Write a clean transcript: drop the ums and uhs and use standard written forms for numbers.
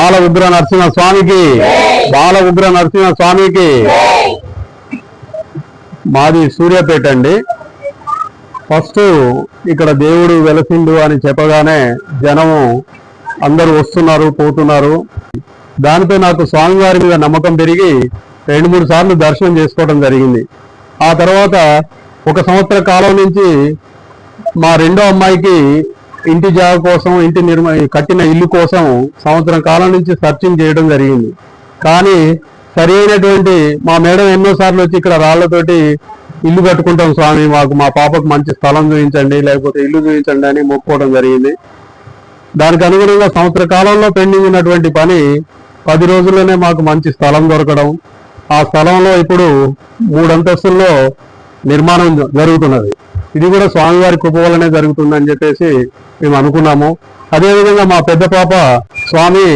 బాల ఉగ్ర నరసింహ స్వామికి, బాల ఉగ్ర నరసింహ స్వామికి. మాది సూర్యాపేట అండి. ఫస్ట్ ఇక్కడ దేవుడు వెలసిండు అని చెప్పగానే జనము అందరూ వస్తున్నారు, పోతున్నారు. దానితో నాకు స్వామివారి మీద నమ్మకం పెరిగి 2-3 సార్లు దర్శనం చేసుకోవడం జరిగింది. ఆ తర్వాత 1 సంవత్సర కాలం నుంచి మా రెండో అమ్మాయికి ఇంటి జాగ కోసం, కట్టిన ఇల్లు కోసం సంవత్సరం కాలం నుంచి సర్చింగ్ చేయడం జరిగింది. కానీ సరి అయినటువంటి మా మేడం ఎన్నోసార్లు వచ్చి ఇక్కడ రాళ్లతోటి ఇల్లు కట్టుకుంటాం స్వామి, మాకు మా పాపకు మంచి స్థలం చూపించండి, లేకపోతే ఇల్లు చూపించండి అని మొక్కుకోవడం జరిగింది. దానికి అనుగుణంగా సంవత్సర కాలంలో పెండింగ్ ఉన్నటువంటి పని 10 రోజుల్లోనే మాకు మంచి స్థలం దొరకడం, ఆ స్థలంలో ఇప్పుడు 3 అంతస్తుల్లో నిర్మాణం జరుగుతున్నది. ఇది కూడా స్వామివారి కృప వల్లనే జరుగుతుందని చెప్పేసి మేము అనుకున్నాము. అదేవిధంగా మా పెద్ద పాప స్వామి